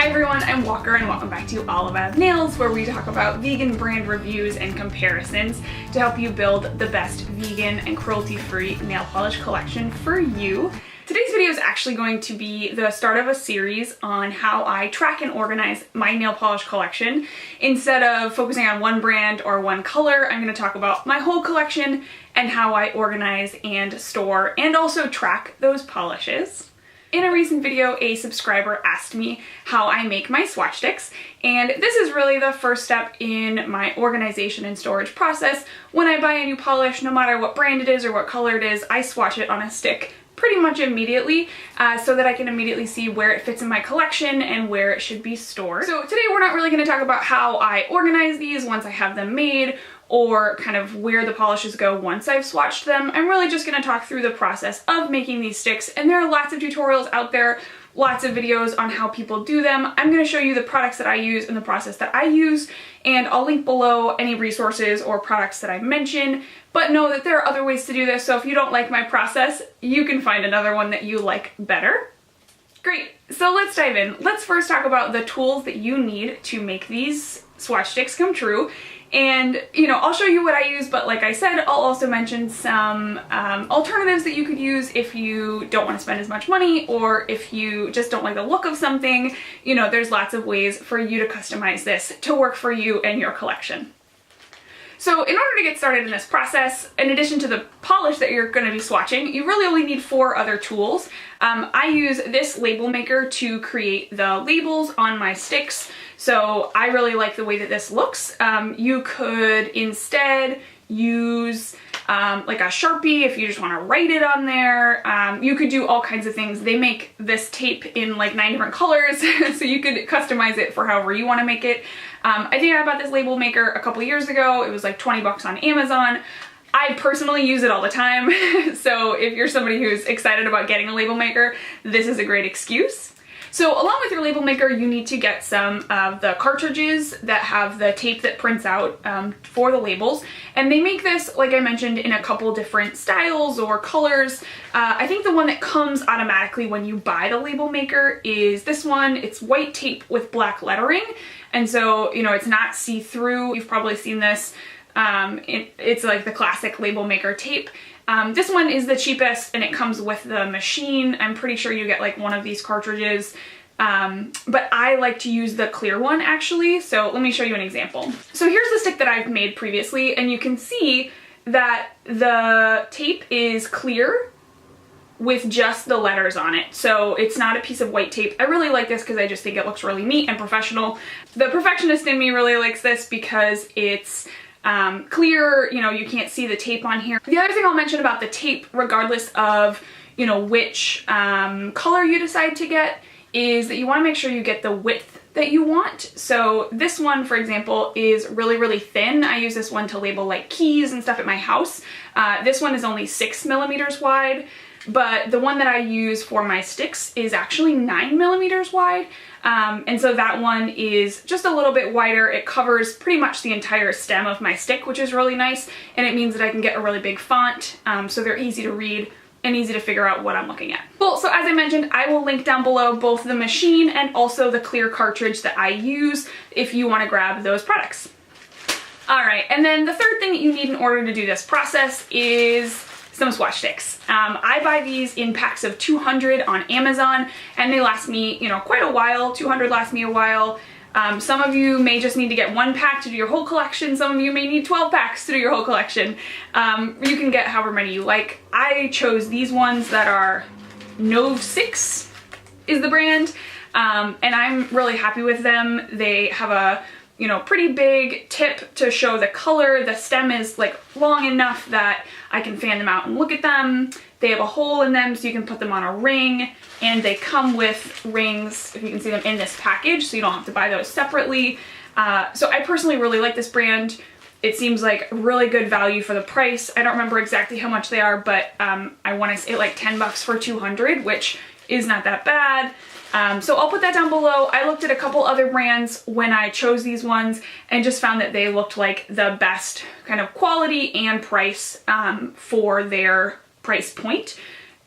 Hi everyone, I'm Walker and welcome back to All About Nails, where we talk about vegan brand reviews and comparisons to help you build the best vegan and cruelty-free nail polish collection for you. Today's video is actually going to be the start of a series on how I track and organize my nail polish collection. Instead of focusing on one brand or one color, I'm going to talk about my whole collection and how I organize and store and also track those polishes. In a recent video, a subscriber asked me how I make my swatch sticks, and this is really the first step in my organization and storage process. When I buy a new polish, no matter what brand it is or what color it is, I swatch it on a stick pretty much immediately so that I can immediately see where it fits in my collection and where it should be stored. So today we're not really going to talk about how I organize these once I have them made or kind of where the polishes go once I've swatched them. I'm really just going to talk through the process of making these sticks, and there are lots of tutorials out there, lots of videos on how people do them. I'm going to show you the products that I use and the process that I use, and I'll link below any resources or products that I mention, but know that there are other ways to do this, so if you don't like my process, you can find another one that you like better. Great, so let's dive in. Let's first talk about the tools that you need to make these swatch sticks come true. And, you know, I'll show you what I use, but like I said, I'll also mention some alternatives that you could use if you don't want to spend as much money, or if you just don't like the look of something. You know, there's lots of ways for you to customize this to work for you and your collection. So in order to get started in this process, in addition to the polish that you're going to be swatching, you really only need 4 other tools. I use this label maker to create the labels on my sticks, so I really like the way that this looks. You could instead use like a Sharpie if you just want to write it on there. You could do all kinds of things. They make this tape in like 9 different colors, so you could customize it for however you want to make it. I think I bought this label maker a couple years ago. It was like 20 bucks on Amazon. I personally use it all the time, so if you're somebody who's excited about getting a label maker, this is a great excuse. So along with your label maker, you need to get some of the cartridges that have the tape that prints out for the labels. And they make this, like I mentioned, in a couple different styles or colors. I think the one that comes automatically when you buy the label maker is this one. It's white tape with black lettering. And so, you know, it's not see-through. You've probably seen this. It's like the classic label maker tape. This one is the cheapest and it comes with the machine. I'm pretty sure you get like one of these cartridges, but I like to use the clear one actually. So let me show you an example. So here's the stick that I've made previously, and you can see that the tape is clear with just the letters on it. So it's not a piece of white tape. I really like this because I just think it looks really neat and professional. The perfectionist in me really likes this because it's clear, you know, you can't see the tape on here. The other thing I'll mention about the tape, regardless of, you know, which color you decide to get, is that you want to make sure you get the width that you want. So this one, for example, is really, really thin. I use this one to label like keys and stuff at my house. This one is only 6 millimeters wide, but the one that I use for my sticks is actually 9 millimeters wide. And so that one is just a little bit wider. It covers pretty much the entire stem of my stick, which is really nice. And it means that I can get a really big font, so they're easy to read and easy to figure out what I'm looking at. Cool, so as I mentioned, I will link down below both the machine and also the clear cartridge that I use if you want to grab those products. All right, and then the third thing that you need in order to do this process is some swatch sticks. I buy these in packs of 200 on Amazon, and they last me, you know, quite a while. 200 lasts me a while. Some of you may just need to get 1 pack to do your whole collection. Some of you may need 12 packs to do your whole collection. You can get however many you like. I chose these ones that are Nov 6 is the brand, and I'm really happy with them. They have a, you know, pretty big tip to show the color. The stem is like long enough that I can fan them out and look at them. They have a hole in them so you can put them on a ring, and they come with rings, if you can see them, in this package, so you don't have to buy those separately. So I personally really like this brand. It seems like really good value for the price. I don't remember exactly how much they are, but I want to say like 10 bucks for 200, which is not that bad. So I'll put that down below. I looked at a couple other brands when I chose these ones and just found that they looked like the best kind of quality and price for their price point.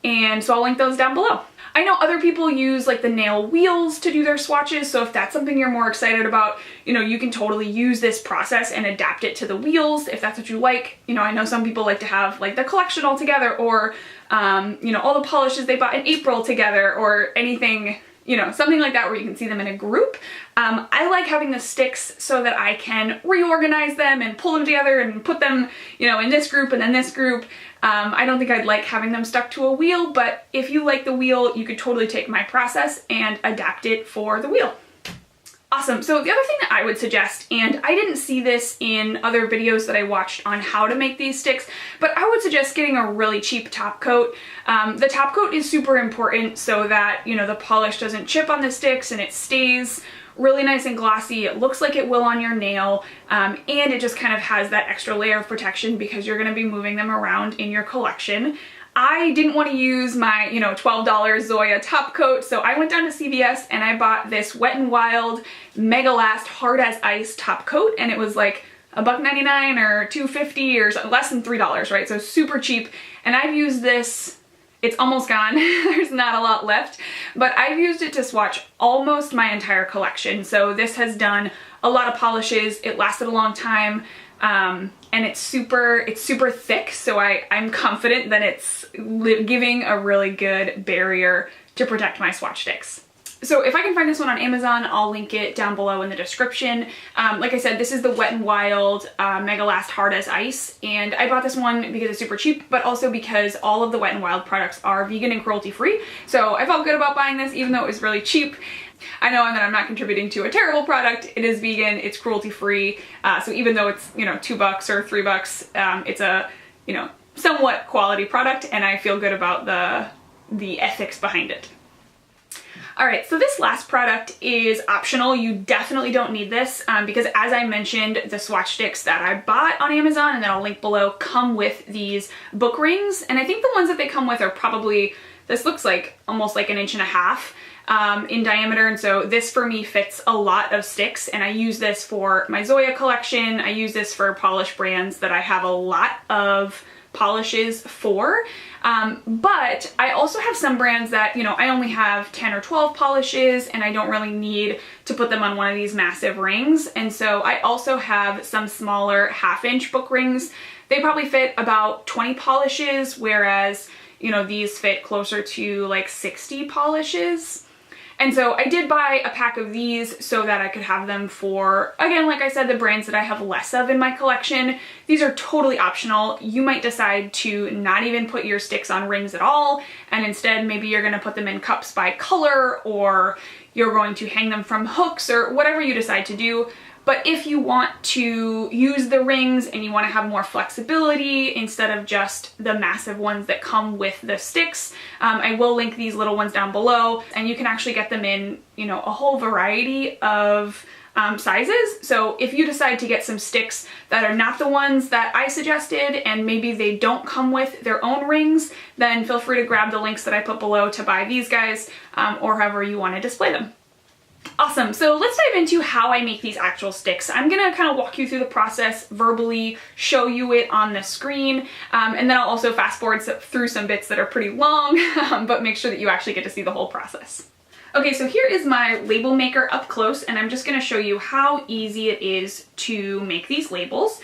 And so I'll link those down below. I know other people use like the nail wheels to do their swatches, so if that's something you're more excited about, you know, you can totally use this process and adapt it to the wheels if that's what you like. You know, I know some people like to have like the collection all together, or you know, all the polishes they bought in April together, or anything, you know, something like that where you can see them in a group. I like having the sticks so that I can reorganize them and pull them together and put them, you know, in this group and then this group. I don't think I'd like having them stuck to a wheel, but if you like the wheel, you could totally take my process and adapt it for the wheel. Awesome. So the other thing that I would suggest, and I didn't see this in other videos that I watched on how to make these sticks, but I would suggest getting a really cheap top coat. The top coat is super important so that, you know, the polish doesn't chip on the sticks and it stays really nice and glossy. It looks like it will on your nail, and it just kind of has that extra layer of protection because you're going to be moving them around in your collection. I didn't want to use my, you know, $12 Zoya top coat, so I went down to CVS and I bought this Wet n Wild Mega Last Hard as Ice top coat, and it was like $1.99 or $2.50 or less than $3, right? So super cheap. And I've used this, it's almost gone. There's not a lot left, but I've used it to swatch almost my entire collection. So this has done a lot of polishes. It lasted a long time. And it's super thick, so I'm confident that it's giving a really good barrier to protect my swatch sticks. So if I can find this one on Amazon, I'll link it down below in the description. Like I said, this is the Wet n Wild Mega Last Hard as Ice, and I bought this one because it's super cheap, but also because all of the Wet n Wild products are vegan and cruelty free. So I felt good about buying this even though it was really cheap. I know that I'm not contributing to a terrible product. It is vegan, it's cruelty free, so even though it's, you know, $2 or $3, it's a, you know, somewhat quality product, and I feel good about the ethics behind it. Alright, so this last product is optional. You definitely don't need this because, as I mentioned, the swatch sticks that I bought on Amazon and that I'll link below come with these book rings, and I think the ones that they come with are probably, this looks like almost like 1.5 inches in diameter, and so this for me fits a lot of sticks, and I use this for my Zoya collection. I use this for polish brands that I have a lot of polishes for, but I also have some brands that, you know, I only have 10 or 12 polishes and I don't really need to put them on one of these massive rings, and so I also have some smaller 1/2 inch book rings. They probably fit about 20 polishes, whereas, you know, these fit closer to like 60 polishes. And so I did buy a pack of these so that I could have them for, again, like I said, the brands that I have less of in my collection. These are totally optional. You might decide to not even put your sticks on rings at all, and instead maybe you're going to put them in cups by color, or you're going to hang them from hooks, or whatever you decide to do. But if you want to use the rings and you want to have more flexibility instead of just the massive ones that come with the sticks, I will link these little ones down below, and you can actually get them in, you know, a whole variety of sizes. So if you decide to get some sticks that are not the ones that I suggested, and maybe they don't come with their own rings, then feel free to grab the links that I put below to buy these guys, or however you want to display them. Awesome, so let's dive into how I make these actual sticks. I'm gonna kind of walk you through the process verbally, show you it on the screen, and then I'll also fast forward through some bits that are pretty long, but make sure that you actually get to see the whole process. Okay, so here is my label maker up close, and I'm just going to show you how easy it is to make these labels.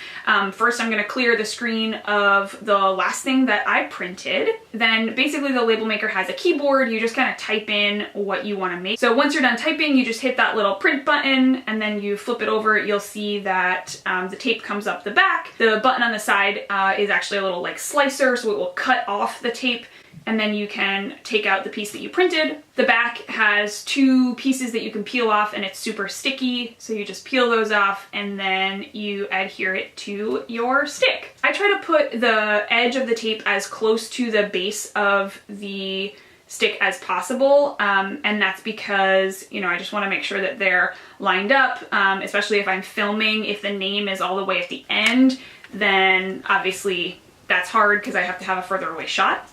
First, I'm going to clear the screen of the last thing that I printed. Then basically the label maker has a keyboard. You just kind of type in what you want to make. So once you're done typing, you just hit that little print button, and then you flip it over. You'll see that the tape comes up the back. The button on the side is actually a little like slicer, so it will cut off the tape, and then you can take out the piece that you printed. The back has 2 pieces that you can peel off, and it's super sticky, so you just peel those off and then you adhere it to your stick. I try to put the edge of the tape as close to the base of the stick as possible, and that's because, you know, I just want to make sure that they're lined up, especially if I'm filming. If the name is all the way at the end, then obviously that's hard because I have to have a further away shot.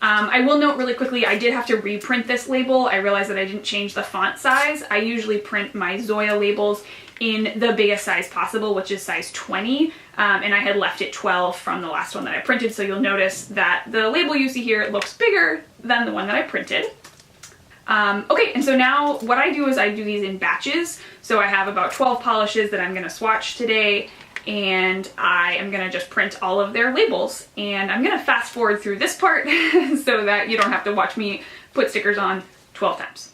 I will note really quickly, I did have to reprint this label. I realized that I didn't change the font size. I usually print my Zoya labels in the biggest size possible, which is size 20, and I had left it 12 from the last one that I printed, so you'll notice that the label you see here looks bigger than the one that I printed. Okay, and so now what I do is I do these in batches. So I have about 12 polishes that I'm going to swatch today, and I am going to just print all of their labels. And I'm going to fast forward through this part so that you don't have to watch me put stickers on 12 times.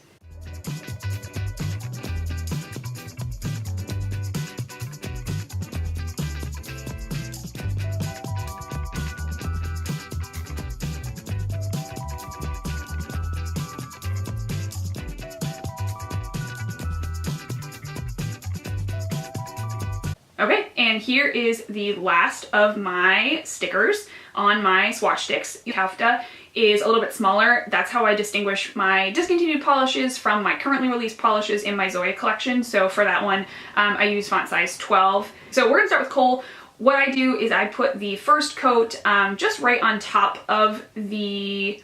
Okay, and here is the last of my stickers on my swatch sticks. Hafta is a little bit smaller. That's how I distinguish my discontinued polishes from my currently released polishes in my Zoya collection. So for that one, I use font size 12. So we're gonna start with coal. What I do is I put the first coat just right on top of the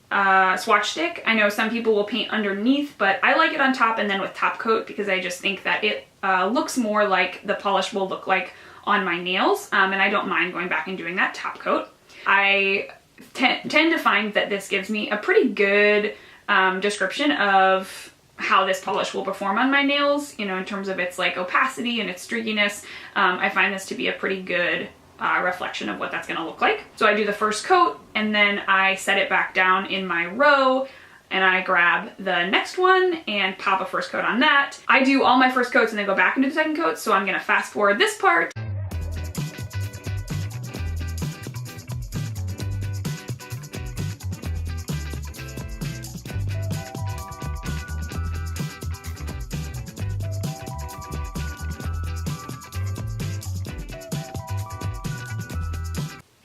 swatch stick. I know some people will paint underneath, but I like it on top and then with top coat because I just think that it looks more like the polish will look like on my nails, and I don't mind going back and doing that top coat. I tend to find that this gives me a pretty good description of how this polish will perform on my nails, you know, in terms of its like opacity and its streakiness. I find this to be a pretty good reflection of what that's going to look like. So I do the first coat and then I set it back down in my row and I grab the next one and pop a first coat on that. I do all my first coats and then go back into the second coat, so I'm going to fast forward this part.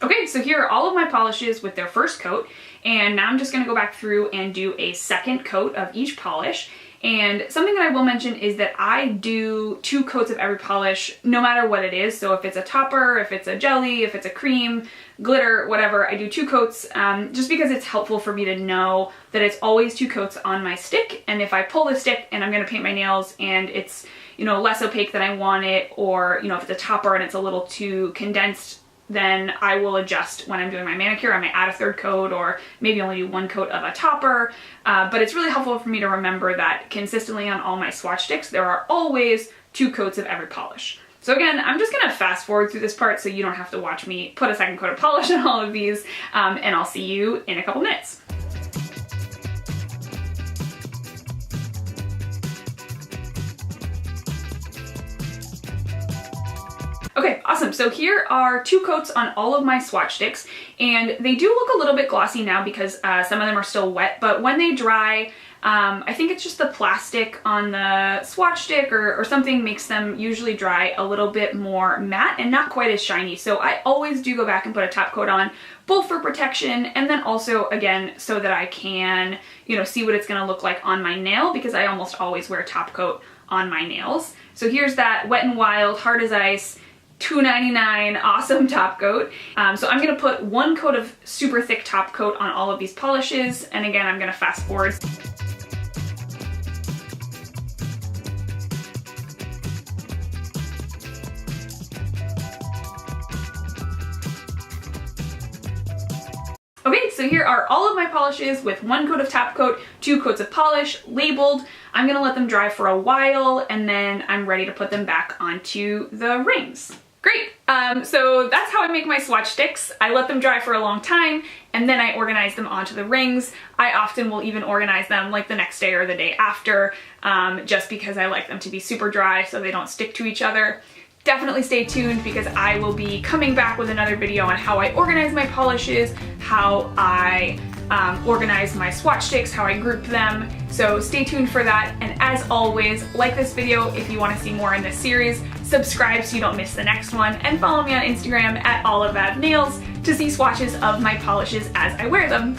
Okay, so here are all of my polishes with their first coat, and now I'm just gonna go back through and do a second coat of each polish. And something that I will mention is that I do 2 coats of every polish, no matter what it is. So if it's a topper, if it's a jelly, if it's a cream, glitter, whatever, I do 2 coats just because it's helpful for me to know that it's always 2 coats on my stick. And if I pull the stick and I'm gonna paint my nails and it's, you know, less opaque than I want it, or, you know, if it's a topper and it's a little too condensed, then I will adjust when I'm doing my manicure. I might add a 3rd coat or maybe only do 1 coat of a topper. But it's really helpful for me to remember that consistently on all my swatch sticks, there are always 2 coats of every polish. So again, I'm just gonna fast forward through this part so you don't have to watch me put a second coat of polish on all of these, and I'll see you in a couple minutes. Okay, awesome. So here are 2 coats on all of my swatch sticks, and they do look a little bit glossy now because some of them are still wet, but when they dry, I think it's just the plastic on the swatch stick or something makes them usually dry a little bit more matte and not quite as shiny. So I always do go back and put a top coat on, both for protection and then also, again, so that I can, you know, see what it's gonna look like on my nail, because I almost always wear top coat on my nails. So here's that Wet n Wild Hard as Ice $2.99 awesome top coat. So I'm gonna put 1 coat of super thick top coat on all of these polishes, and again, I'm gonna fast forward. Okay, so here are all of my polishes with 1 coat of top coat, 2 coats of polish, labeled. I'm gonna let them dry for a while, and then I'm ready to put them back onto the rings. Great, so that's how I make my swatch sticks. I let them dry for a long time, and then I organize them onto the rings. I often will even organize them like the next day or the day after, just because I like them to be super dry so they don't stick to each other. Definitely stay tuned because I will be coming back with another video on how I organize my polishes, how I organize my swatch sticks, how I group them. So stay tuned for that. And as always, like this video if you want to see more in this series, subscribe so you don't miss the next one, and follow me on Instagram at @AliveAvNails to see swatches of my polishes as I wear them.